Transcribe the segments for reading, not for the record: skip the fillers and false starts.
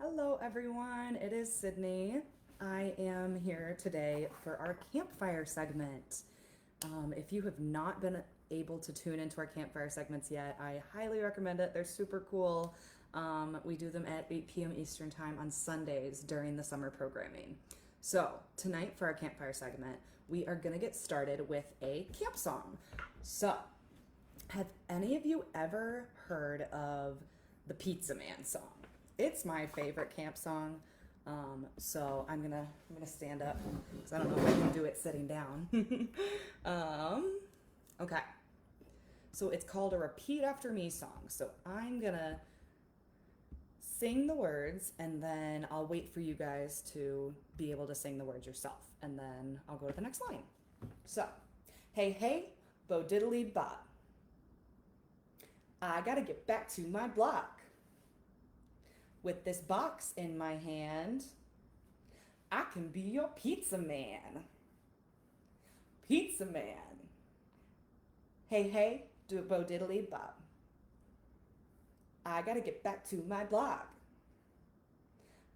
Hello, everyone. It is Sydney. I am here today for our campfire segment. If you have not been able to tune into our campfire segments yet, I highly recommend it. They're super cool. We do them at 8 p.m. Eastern Time on Sundays during the summer programming. So, tonight for our campfire segment, we are going to get started with a camp song. So, have any of you ever heard of the Pizza Man song? It's my favorite camp song. So I'm gonna stand up because I don't know if I can do it sitting down. Okay. So it's called a repeat after me song. So I'm gonna sing the words and then I'll wait for you guys to be able to sing the words yourself. And then I'll go to the next line. So, hey, hey, bo diddly bop. I gotta get back to my block. With this box in my hand, I can be your pizza man. Pizza man. Hey, hey, do bo diddly bop. I gotta get back to my block.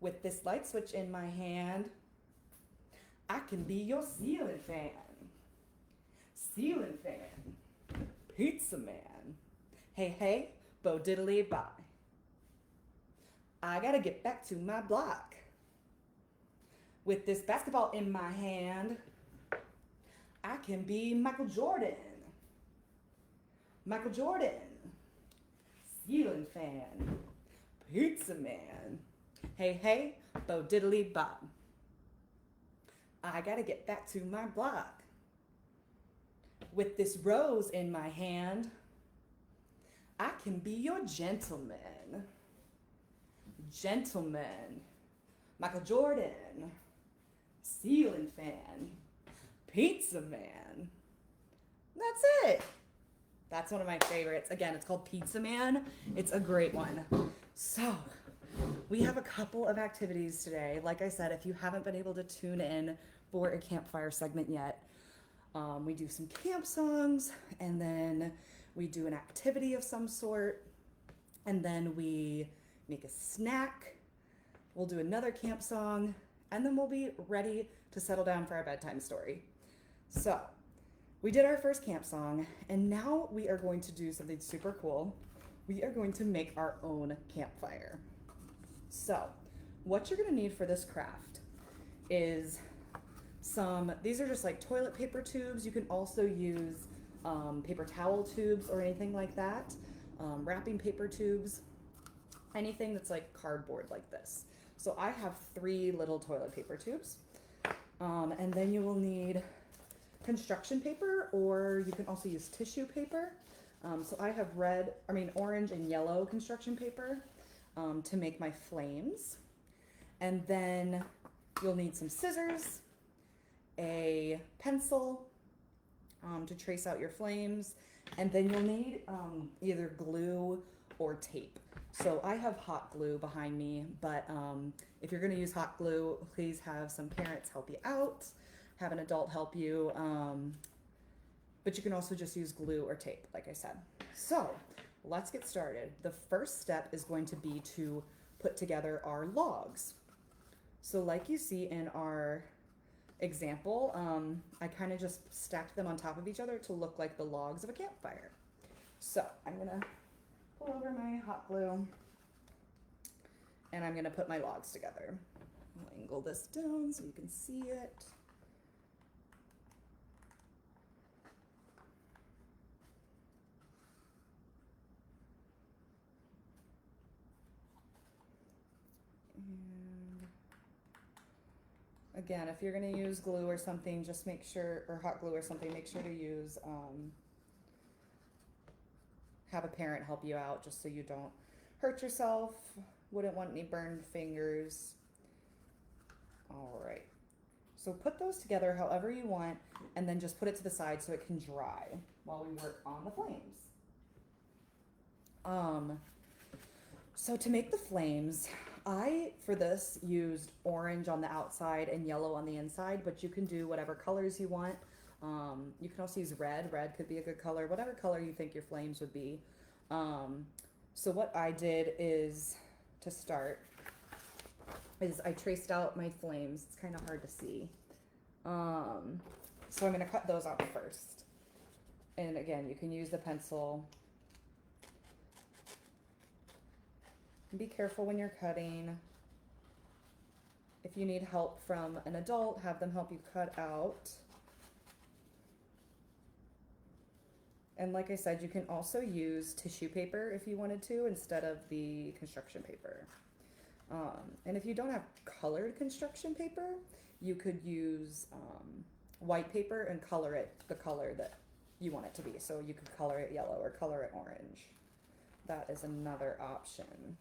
With this light switch in my hand, I can be your ceiling fan. Ceiling fan. Pizza man. Hey, hey, bo diddly bop. I gotta get back to my block. With this basketball in my hand, I can be Michael Jordan. Michael Jordan. Ceiling fan. Pizza man. Hey, hey, bo diddly bop. I gotta get back to my block. With this rose in my hand, I can be your gentleman. Gentleman. Michael Jordan. Ceiling fan. Pizza man. That's it. That's one of my favorites. Again, it's called Pizza Man. It's a great one. So, we have a couple of activities today. Like I said, if you haven't been able to tune in for a campfire segment yet, we do some camp songs, and then we do an activity of some sort, and then we make a snack. We'll do another camp song, and then we'll be ready to settle down for our bedtime story. So, we did our first camp song, and now we are going to do something super cool. We are going to make our own campfire. So, what you're gonna need for this craft is these are just like toilet paper tubes. You can also use paper towel tubes or anything like that, wrapping paper tubes, anything that's like cardboard like this. So I have 3 little toilet paper tubes. And then you will need construction paper, or you can also use tissue paper. So I have orange and yellow construction paper to make my flames. And then you'll need some scissors, a pencil to trace out your flames, and then you'll need either glue or tape. So I have hot glue behind me, but if you're going to use hot glue, please have some parents help you out, have an adult help you, but you can also just use glue or tape, like I said. So let's get started. The first step is going to be to put together our logs. So like you see in our example, I kind of just stacked them on top of each other to look like the logs of a campfire. So I'm going to pull over my hot glue, and I'm gonna put my logs together. I'll angle this down so you can see it. And again, if you're gonna use glue or something, just make sure, or hot glue or something, make sure to use, have a parent help you out just so you don't hurt yourself. Wouldn't want any burned fingers. All right. So put those together however you want, and then just put it to the side so it can dry while we work on the flames. So to make the flames, I, for this, used orange on the outside and yellow on the inside, but you can do whatever colors you want. You can also use red. Red could be a good color, whatever color you think your flames would be. So what I did is, to start, is I traced out my flames. It's kind of hard to see. So I'm going to cut those out first. And again, you can use the pencil. Be careful when you're cutting. If you need help from an adult, have them help you cut out. And like I said, you can also use tissue paper if you wanted to instead of the construction paper. And if you don't have colored construction paper, you could use white paper and color it the color that you want it to be. So you could color it yellow or color it orange. That is another option.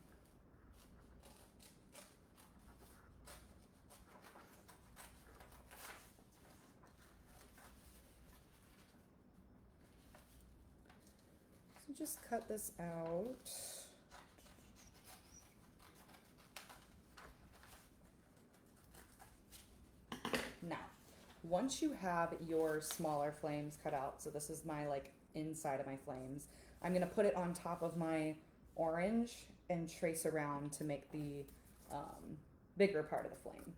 So just cut this out. Now, once you have your smaller flames cut out, so this is my like inside of my flames, I'm gonna put it on top of my orange and trace around to make the bigger part of the flame.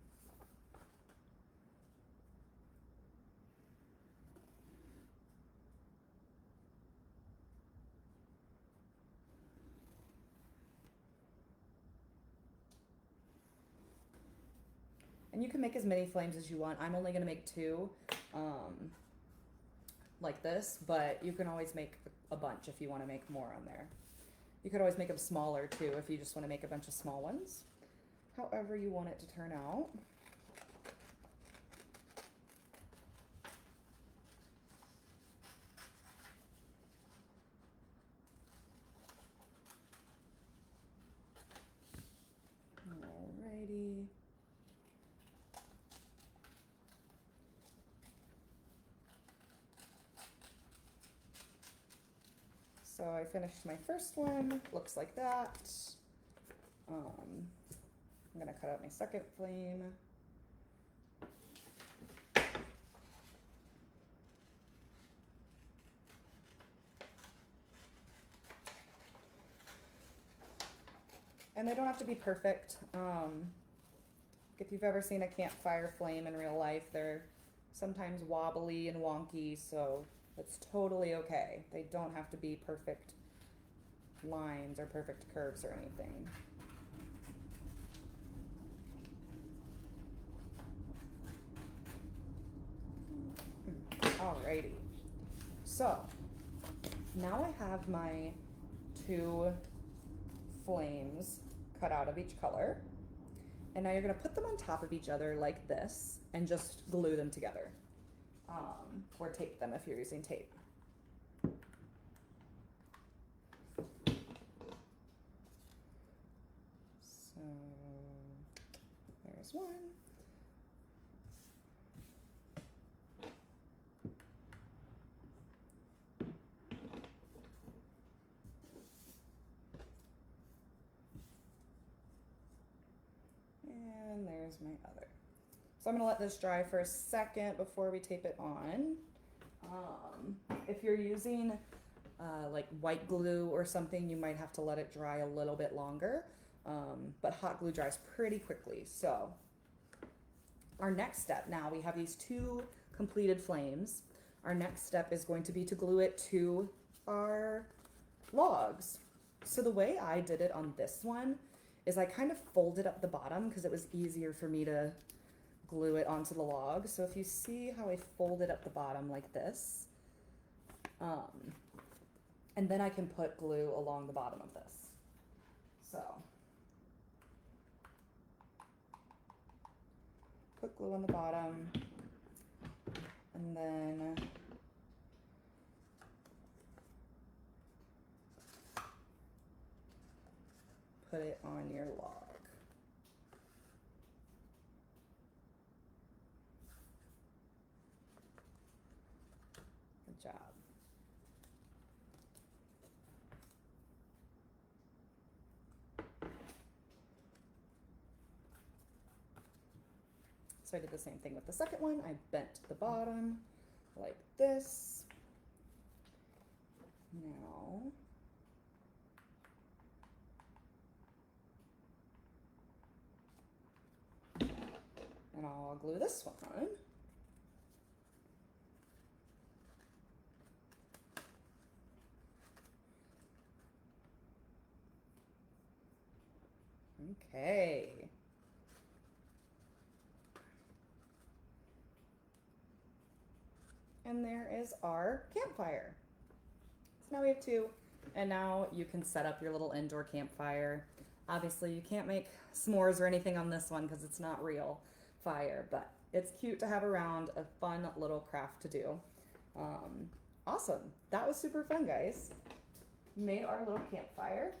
And you can make as many flames as you want. I'm only gonna make 2, like this, but you can always make a bunch if you wanna make more on there. You could always make them smaller too if you just wanna make a bunch of small ones. However you want it to turn out. Alrighty. So I finished my first one, looks like that. I'm gonna cut out my second flame. And they don't have to be perfect. If you've ever seen a campfire flame in real life, they're sometimes wobbly and wonky, so it's totally okay. They don't have to be perfect lines or perfect curves or anything. Alrighty. So, now I have my 2 flames cut out of each color. And now you're gonna put them on top of each other like this and just glue them together. Or tape them if you're using tape. So there's one. And there's my other. So I'm gonna let this dry for a second before we tape it on. If you're using like white glue or something, you might have to let it dry a little bit longer, but hot glue dries pretty quickly. So our next step, now we have these 2 completed flames. Our next step is going to be to glue it to our logs. So the way I did it on this one is I kind of folded up the bottom because it was easier for me to glue it onto the log. So if you see how I folded up the bottom like this, and then I can put glue along the bottom of this. So put glue on the bottom, and then put it on your log. Good job. So I did the same thing with the second one. I bent the bottom like this. Now I'll glue this one on. Okay. And there is our campfire. So now we have two. And now you can set up your little indoor campfire. Obviously, you can't make s'mores or anything on this one because it's not real fire, but it's cute to have around, a fun little craft to do. Awesome. That was super fun, guys. Made our little campfire.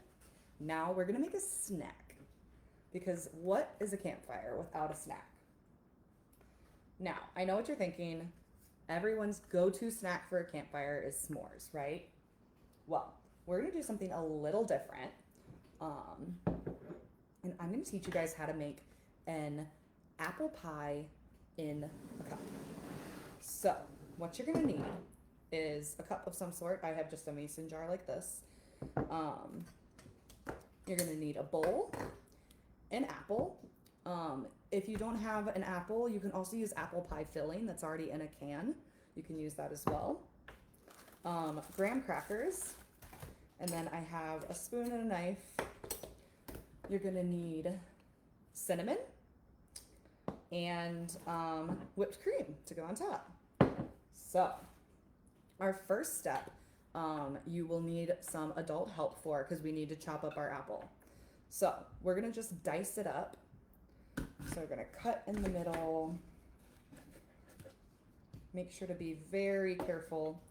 Now we're going to make a snack, because what is a campfire without a snack? Now, I know what you're thinking. Everyone's go-to snack for a campfire is s'mores, right? Well, we're going to do something a little different. And I'm going to teach you guys how to make an apple pie in a cup. So, what you're going to need is a cup of some sort. I have just a mason jar like this. You're going to need a bowl, an apple. If you don't have an apple, you can also use apple pie filling that's already in a can. You can use that as well. Graham crackers. And then I have a spoon and a knife. You're gonna need cinnamon and whipped cream to go on top. So, our first step, you will need some adult help for, because we need to chop up our apple. So, we're gonna just dice it up. So we're gonna cut in the middle. Make sure to be very careful.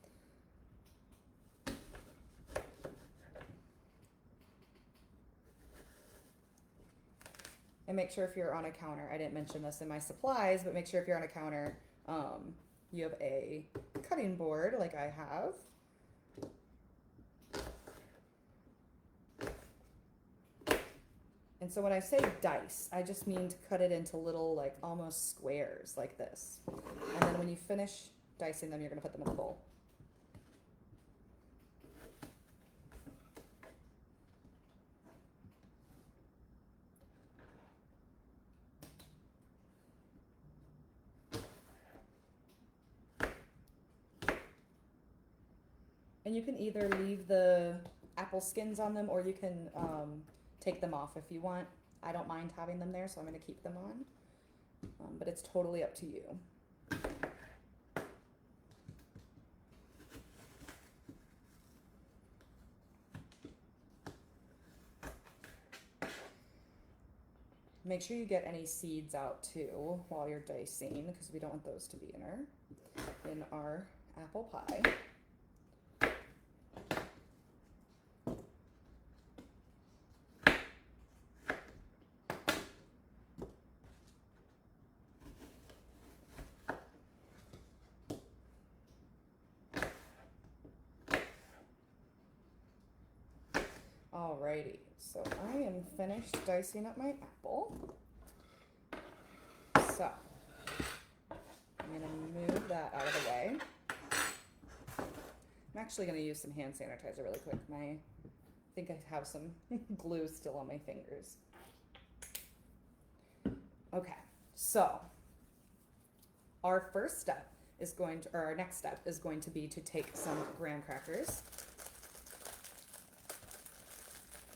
And make sure if you're on a counter, I didn't mention this in my supplies, but make sure if you're on a counter, you have a cutting board like I have. And so when I say dice, I just mean to cut it into little, like, almost squares like this. And then when you finish dicing them, you're going to put them in the bowl. And you can either leave the apple skins on them, or you can take them off if you want. I don't mind having them there, so I'm going to keep them on. But it's totally up to you. Make sure you get any seeds out too while you're dicing, because we don't want those to be in our apple pie. Alrighty, so I am finished dicing up my apple. So, I'm going to move that out of the way. I'm actually going to use some hand sanitizer really quick. I think I have some glue still on my fingers. Okay, so our first step is going to, or our next step is going to be to take some graham crackers.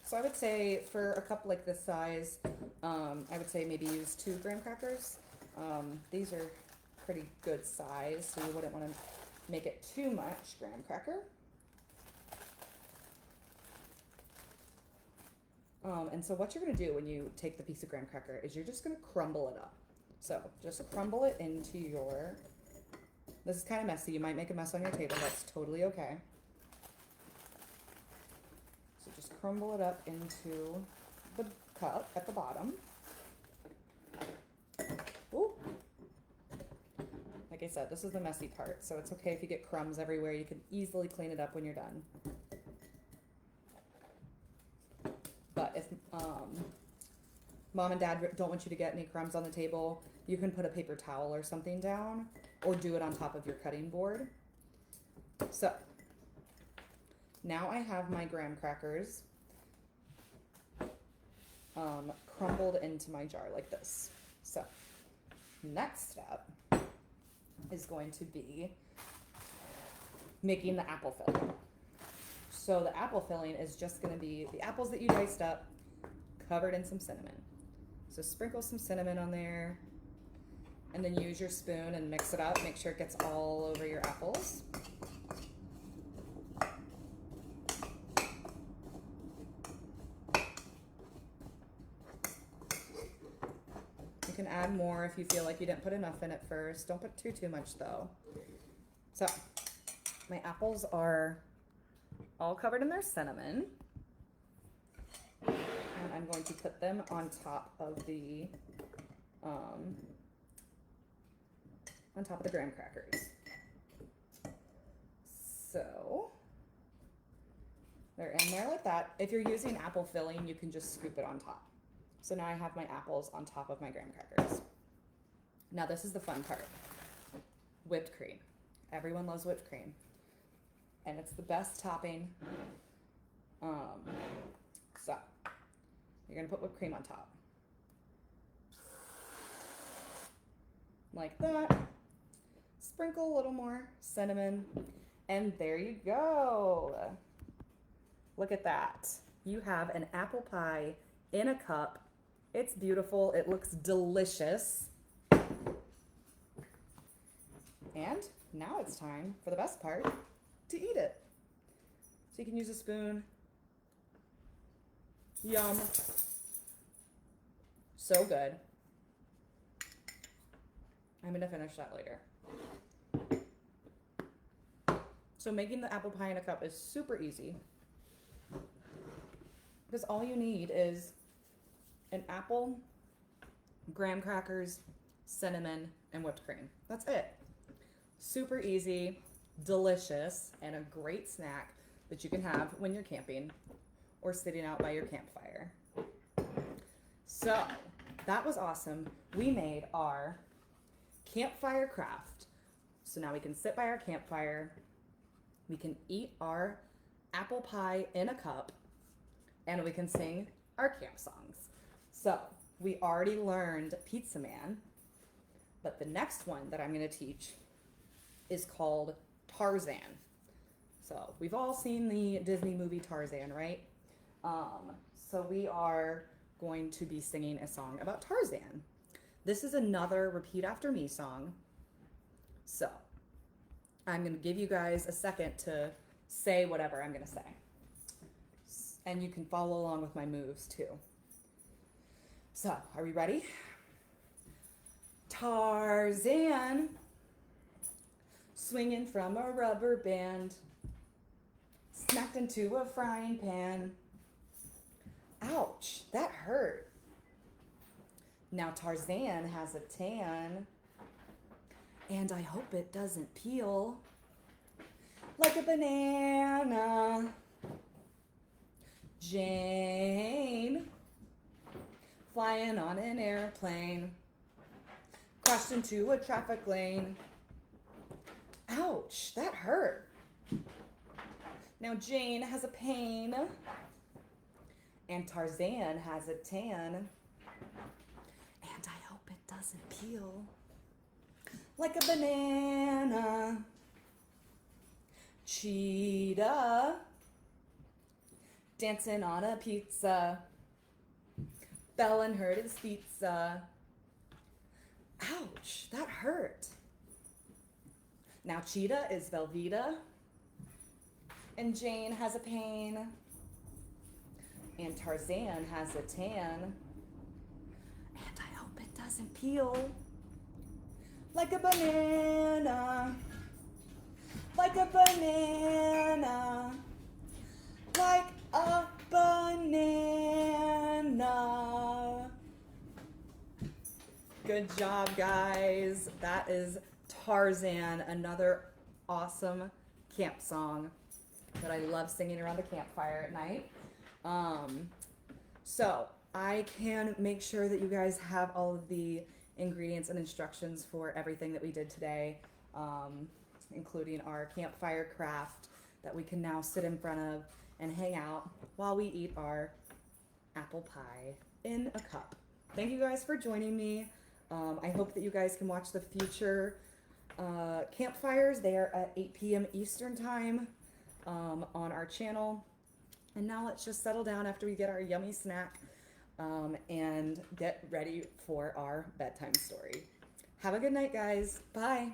So I would say for a cup like this size, I would say maybe use 2 graham crackers. These are pretty good size, so you wouldn't want to make it too much graham cracker. And so what you're going to do when you take the piece of graham cracker is you're just going to crumble it up. So just crumble it into your, this is kind of messy. You might make a mess on your table. That's totally okay. Just crumble it up into the cup at the bottom. Ooh. Like I said, this is the messy part, so it's okay if you get crumbs everywhere. You can easily clean it up when you're done. But if mom and dad don't want you to get any crumbs on the table, you can put a paper towel or something down, or do it on top of your cutting board. So, now I have my graham crackers crumbled into my jar like this. So next step is going to be making the apple filling. So the apple filling is just going to be the apples that you diced up, covered in some cinnamon. So sprinkle some cinnamon on there, and then use your spoon and mix it up. Make sure it gets all over your apples. You can add more if you feel like you didn't put enough in at first. Don't put too much though. So my apples are all covered in their cinnamon. And I'm going to put them on top of the graham crackers. So they're in there like that. If you're using apple filling, you can just scoop it on top. So now I have my apples on top of my graham crackers. Now this is the fun part. Whipped cream. Everyone loves whipped cream. And it's the best topping. So you're gonna put whipped cream on top. Like that. Sprinkle a little more cinnamon. And there you go. Look at that. You have an apple pie in a cup. It's beautiful. It looks delicious. And now it's time for the best part, to eat it. So you can use a spoon. Yum. So good. I'm gonna finish that later. So making the apple pie in a cup is super easy, because all you need is an apple, graham crackers, cinnamon, and whipped cream. That's it. Super easy, delicious, and a great snack that you can have when you're camping or sitting out by your campfire. So that was awesome. We made our campfire craft. So now we can sit by our campfire. We can eat our apple pie in a cup, and we can sing our camp songs. So we already learned Pizza Man, but the next one that I'm going to teach is called Tarzan. So we've all seen the Disney movie Tarzan, right? So we are going to be singing a song about Tarzan. This is another repeat after me song. So I'm going to give you guys a second to say whatever I'm going to say. And you can follow along with my moves too. So, are we ready? Tarzan, swinging from a rubber band, smacked into a frying pan. Ouch, that hurt. Now Tarzan has a tan, and I hope it doesn't peel like a banana. Jane, flying on an airplane, crashed into a traffic lane. Ouch, that hurt. Now Jane has a pain, and Tarzan has a tan, and I hope it doesn't peel like a banana. Cheetah, dancing on a pizza, fell and hurt his pizza. Ouch, that hurt. Now Cheetah is Velveeta, and Jane has a pain, and Tarzan has a tan, and I hope it doesn't peel like a banana, like a banana, like a banana. Good job, guys. That is Tarzan, another awesome camp song that I love singing around the campfire at night. So I can make sure that you guys have all of the ingredients and instructions for everything that we did today, including our campfire craft that we can now sit in front of and hang out while we eat our apple pie in a cup. Thank you guys for joining me. I hope that you guys can watch the future campfires. They are at 8 p.m. Eastern time on our channel. And now let's just settle down after we get our yummy snack and get ready for our bedtime story. Have a good night, guys. Bye.